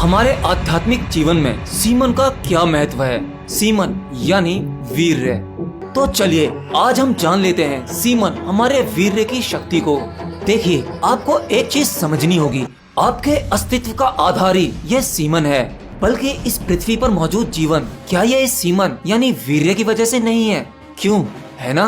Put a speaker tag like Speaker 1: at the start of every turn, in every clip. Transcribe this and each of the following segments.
Speaker 1: हमारे आध्यात्मिक जीवन में सीमन का क्या महत्व है। सीमन यानी वीर्य। तो चलिए आज हम जान लेते हैं सीमन हमारे वीर्य की शक्ति को। देखिए, आपको एक चीज समझनी होगी, आपके अस्तित्व का आधार ही यह सीमन है। बल्कि इस पृथ्वी पर मौजूद जीवन क्या ये इस सीमन यानी वीर्य की वजह से नहीं है? क्यों, है ना?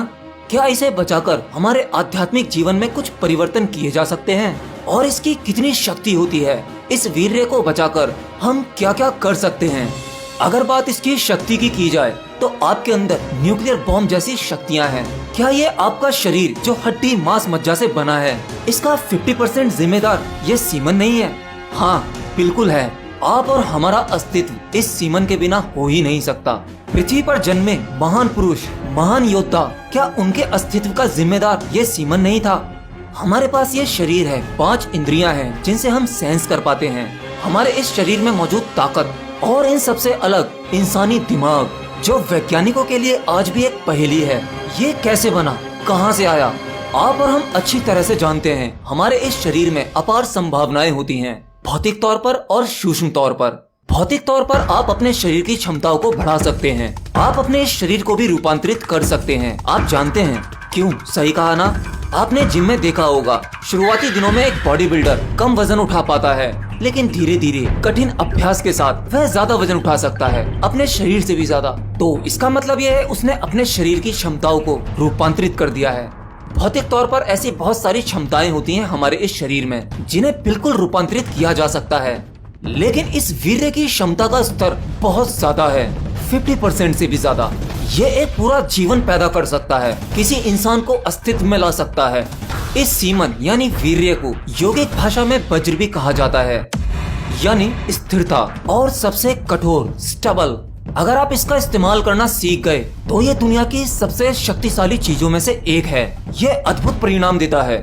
Speaker 1: क्या इसे बचाकर हमारे आध्यात्मिक जीवन में कुछ परिवर्तन किए जा सकते हैं? और इसकी कितनी शक्ति होती है? इस वीर्य को बचाकर हम क्या क्या कर सकते हैं? अगर बात इसकी शक्ति की जाए तो आपके अंदर न्यूक्लियर बॉम्ब जैसी शक्तियां हैं। क्या ये आपका शरीर जो हड्डी मांस मज्जा से बना है, इसका 50% जिम्मेदार ये सीमन नहीं है? हाँ, बिल्कुल है। आप और हमारा अस्तित्व इस सीमन के बिना हो ही नहीं सकता। पृथ्वी पर जन्मे महान पुरुष, महान योद्धा, क्या उनके अस्तित्व का जिम्मेदार ये सीमन नहीं था? हमारे पास ये शरीर है, 5 इंद्रियां हैं जिनसे हम सेंस कर पाते हैं। हमारे इस शरीर में मौजूद ताकत और इन सबसे अलग इंसानी दिमाग, जो वैज्ञानिकों के लिए आज भी एक पहेली है। ये कैसे बना, कहां से आया? आप और हम अच्छी तरह से जानते हैं हमारे इस शरीर में अपार संभावनाएं होती हैं, भौतिक तौर पर और सूक्ष्म तौर पर। भौतिक तौर पर आप अपने शरीर की क्षमताओं को बढ़ा सकते हैं। आप अपने इस शरीर को भी रूपांतरित कर सकते हैं। आप जानते हैं क्यों? सही कहा ना? आपने जिम में देखा होगा, शुरुआती दिनों में एक बॉडी बिल्डर कम वजन उठा पाता है, लेकिन धीरे धीरे कठिन अभ्यास के साथ वह ज्यादा वजन उठा सकता है, अपने शरीर से भी ज्यादा। तो इसका मतलब यह है उसने अपने शरीर की क्षमताओं को रूपांतरित कर दिया है। भौतिक तौर पर ऐसी बहुत सारी क्षमताएं होती हैं हमारे इस शरीर में जिन्हें बिल्कुल रूपांतरित किया जा सकता है, लेकिन इस वीर्य की क्षमता का स्तर बहुत ज्यादा है, 50% से भी ज्यादा। ये एक पूरा जीवन पैदा कर सकता है, किसी इंसान को अस्तित्व में ला सकता है। इस सीमन यानी वीर्य को योगिक भाषा में वज्र भी कहा जाता है, यानी स्थिरता और सबसे कठोर स्टेबल। अगर आप इसका इस्तेमाल करना सीख गए तो ये दुनिया की सबसे शक्तिशाली चीजों में से एक है। ये अद्भुत परिणाम देता है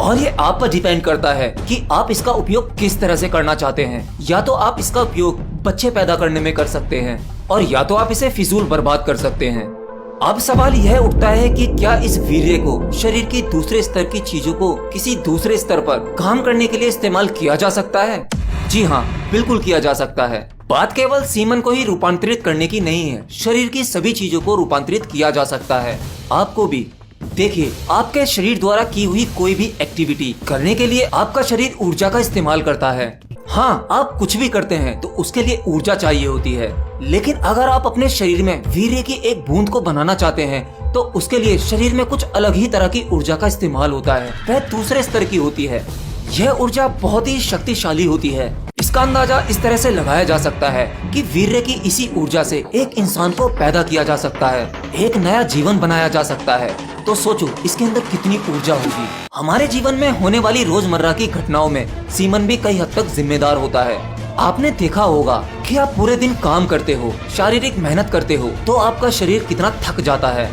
Speaker 1: और ये आप पर डिपेंड करता है कि आप इसका उपयोग किस तरह से करना चाहते हैं। या तो आप इसका उपयोग बच्चे पैदा करने में कर सकते हैं और या तो आप इसे फिजूल बर्बाद कर सकते हैं। अब सवाल यह उठता है कि क्या इस वीर्य को शरीर की दूसरे स्तर की चीजों को किसी दूसरे स्तर पर काम करने के लिए इस्तेमाल किया जा सकता है? जी हाँ, बिल्कुल किया जा सकता है। बात केवल सीमन को ही रूपांतरित करने की नहीं है, शरीर की सभी चीजों को रूपांतरित किया जा सकता है। आपको भी। देखिए, आपके शरीर द्वारा की हुई कोई भी एक्टिविटी करने के लिए आपका शरीर ऊर्जा का इस्तेमाल करता है। हाँ, आप कुछ भी करते हैं तो उसके लिए ऊर्जा चाहिए होती है, लेकिन अगर आप अपने शरीर में वीर्य की एक बूंद को बनाना चाहते हैं तो उसके लिए शरीर में कुछ अलग ही तरह की ऊर्जा का इस्तेमाल होता है। वह दूसरे स्तर की होती है। यह ऊर्जा बहुत ही शक्तिशाली होती है। इसका अंदाजा इस तरह से लगाया जा सकता है कि वीर्य की इसी ऊर्जा से एक इंसान को पैदा किया जा सकता है, एक नया जीवन बनाया जा सकता है। तो सोचो इसके अंदर कितनी ऊर्जा होगी। हमारे जीवन में होने वाली रोजमर्रा की घटनाओं में सीमन भी कई हद तक जिम्मेदार होता है। आपने देखा होगा कि आप पूरे दिन काम करते हो, शारीरिक मेहनत करते हो तो आपका शरीर कितना थक जाता है।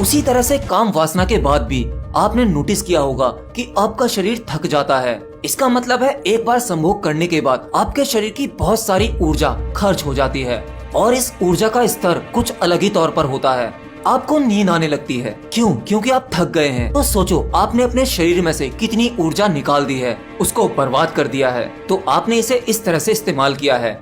Speaker 1: उसी तरह से काम वासना के बाद भी आपने नोटिस किया होगा कि आपका शरीर थक जाता है। इसका मतलब है एक बार संभोग करने के बाद आपके शरीर की बहुत सारी ऊर्जा खर्च हो जाती है और इस ऊर्जा का स्तर कुछ अलग ही तौर पर होता है। आपको नींद आने लगती है। क्यों? क्योंकि आप थक गए हैं। तो सोचो आपने अपने शरीर में से कितनी ऊर्जा निकाल दी है, उसको बर्बाद कर दिया है। तो आपने इसे इस तरह से इस्तेमाल किया है।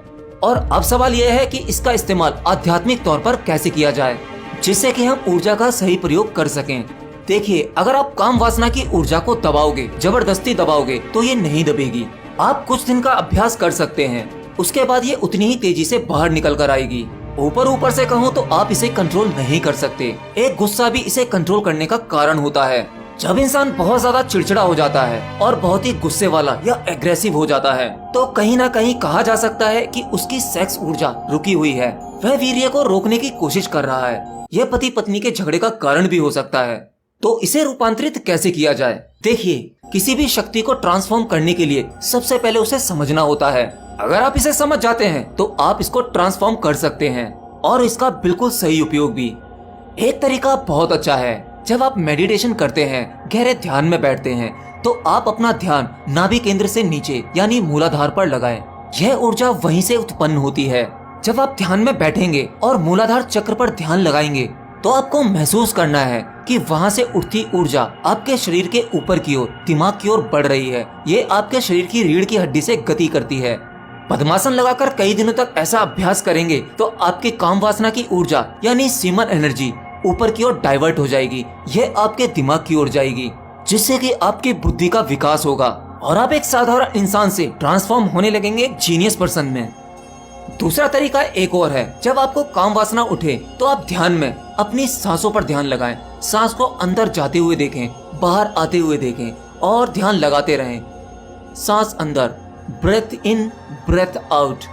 Speaker 1: और अब सवाल यह है कि इसका इस्तेमाल आध्यात्मिक तौर पर कैसे किया जाए जिससे कि हम ऊर्जा का सही प्रयोग कर सकें। देखिए, अगर आप काम वासना की ऊर्जा को दबाओगे, जबरदस्ती दबाओगे तो ये नहीं दबेगी। आप कुछ दिन का अभ्यास कर सकते हैं, उसके बाद ये उतनी ही तेजी से बाहर निकल कर आएगी। ऊपर से कहूँ तो आप इसे कंट्रोल नहीं कर सकते। एक गुस्सा भी इसे कंट्रोल करने का कारण होता है। जब इंसान बहुत ज्यादा चिड़चिड़ा हो जाता है और बहुत ही गुस्से वाला या एग्रेसिव हो जाता है तो कहीं ना कहीं कहा जा सकता है कि उसकी सेक्स ऊर्जा रुकी हुई है। वह वीर्य को रोकने की कोशिश कर रहा है। यह पति पत्नी के झगड़े का कारण भी हो सकता है। तो इसे रूपांतरित कैसे किया जाए? देखिए, किसी भी शक्ति को ट्रांसफॉर्म करने के लिए सबसे पहले उसे समझना होता है। अगर आप इसे समझ जाते हैं तो आप इसको ट्रांसफॉर्म कर सकते हैं और इसका बिल्कुल सही उपयोग भी। एक तरीका बहुत अच्छा है, जब आप मेडिटेशन करते हैं, गहरे ध्यान में बैठते हैं तो आप अपना ध्यान नाभि केंद्र से नीचे यानी मूलाधार पर लगाएं। यह ऊर्जा वहीं से उत्पन्न होती है। जब आप ध्यान में बैठेंगे और मूलाधार चक्र पर ध्यान लगाएंगे तो आपको महसूस करना है कि वहाँ से उठती ऊर्जा आपके शरीर के ऊपर की ओर, दिमाग की ओर बढ़ रही है। ये आपके शरीर की रीढ़ की हड्डी से गति करती है। पद्मासन लगाकर कई दिनों तक ऐसा अभ्यास करेंगे तो आपकी काम वासना की ऊर्जा यानी सीमन एनर्जी ऊपर की ओर डाइवर्ट हो जाएगी। यह आपके दिमाग की ओर जाएगी, जिससे कि आपकी बुद्धि का विकास होगा और आप एक साधारण इंसान से ट्रांसफॉर्म होने लगेंगे एक जीनियस पर्सन में। दूसरा तरीका एक और है। जब आपको काम वासना उठे तो आप ध्यान में अपनी सांसों पर ध्यान लगाएं। सांस को अंदर जाते हुए देखें, बाहर आते हुए देखें और ध्यान लगाते रहें। सांस अंदर, breath in, breath out,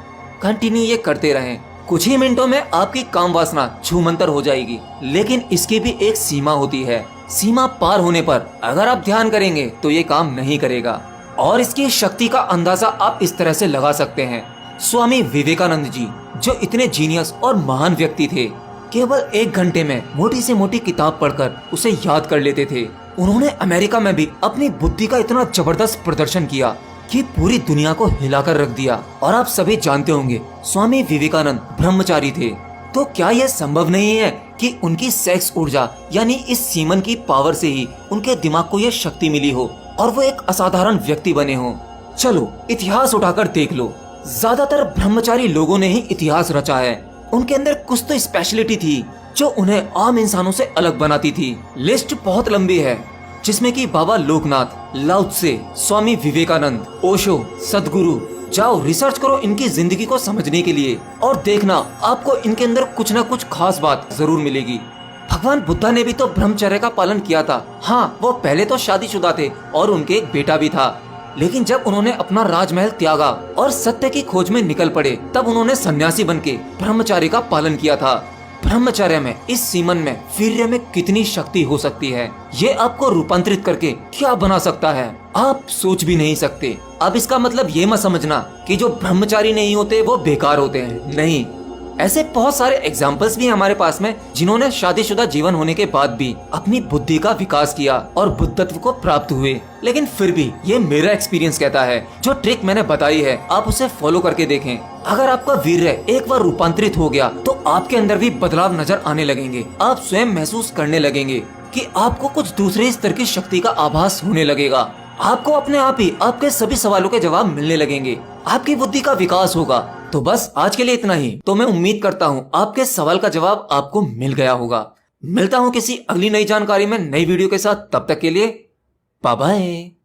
Speaker 1: continue ये करते रहें। कुछ ही मिनटों में आपकी काम वासना छूमंतर हो जाएगी, लेकिन इसकी भी एक सीमा होती है। सीमा पार होने पर अगर आप ध्यान करेंगे तो ये काम नहीं करेगा। और इसकी शक्ति का अंदाजा आप इस तरह से लगा सकते हैं। स्वामी विवेकानंद जी, जो इतने जीनियस और महान व्यक्ति थे, केवल 1 घंटे में मोटी से मोटी किताब पढ़कर उसे याद कर लेते थे। उन्होंने अमेरिका में भी अपनी बुद्धि का इतना जबरदस्त प्रदर्शन किया कि पूरी दुनिया को हिलाकर रख दिया। और आप सभी जानते होंगे, स्वामी विवेकानंद ब्रह्मचारी थे। तो क्या यह संभव नहीं है कि उनकी सेक्स ऊर्जा यानी इस सीमन की पावर से ही उनके दिमाग को यह शक्ति मिली हो और वो एक असाधारण व्यक्ति बने हो? चलो इतिहास उठाकर देख लो। ज्यादातर ब्रह्मचारी लोगों ने ही इतिहास रचा है। उनके अंदर कुछ तो स्पेशलिटी थी जो उन्हें आम इंसानों से अलग बनाती थी। लिस्ट बहुत लंबी है, जिसमें कि बाबा लोकनाथ, लाओ त्से, स्वामी विवेकानंद, ओशो, सदगुरु। जाओ रिसर्च करो इनकी जिंदगी को समझने के लिए और देखना आपको इनके अंदर कुछ न कुछ खास बात जरूर मिलेगी। भगवान बुद्धा ने भी तो ब्रह्मचर्य का पालन किया था। हाँ, वो पहले तो शादीशुदा थे और उनके एक बेटा भी था, लेकिन जब उन्होंने अपना राजमहल त्यागा और सत्य की खोज में निकल पड़े, तब उन्होंने सन्यासी बनके ब्रह्मचर्य का पालन किया था। ब्रह्मचर्य में, इस सीमन में, वीर्य में कितनी शक्ति हो सकती है, ये आपको रूपांतरित करके क्या बना सकता है, आप सोच भी नहीं सकते। अब इसका मतलब ये मत समझना कि जो ब्रह्मचारी नहीं होते वो बेकार होते हैं, नहीं। ऐसे बहुत सारे एग्जाम्पल्स भी हमारे पास में, जिन्होंने शादीशुदा जीवन होने के बाद भी अपनी बुद्धि का विकास किया और बुद्धत्व को प्राप्त हुए। लेकिन फिर भी ये मेरा एक्सपीरियंस कहता है, जो ट्रिक मैंने बताई है आप उसे फॉलो करके देखें। अगर आपका वीर्य एक बार रूपांतरित हो गया तो आपके अंदर भी बदलाव नजर आने लगेंगे। आप स्वयं महसूस करने लगेंगे कि आपको कुछ दूसरे स्तर की शक्ति का आभास होने लगेगा। आपको अपने आप ही आपके सभी सवालों के जवाब मिलने लगेंगे। आपकी बुद्धि का विकास होगा। तो बस आज के लिए इतना ही। तो मैं उम्मीद करता हूँ आपके सवाल का जवाब आपको मिल गया होगा। मिलता हूँ किसी अगली नई जानकारी में, नई वीडियो के साथ। तब तक के लिए बाय बाय।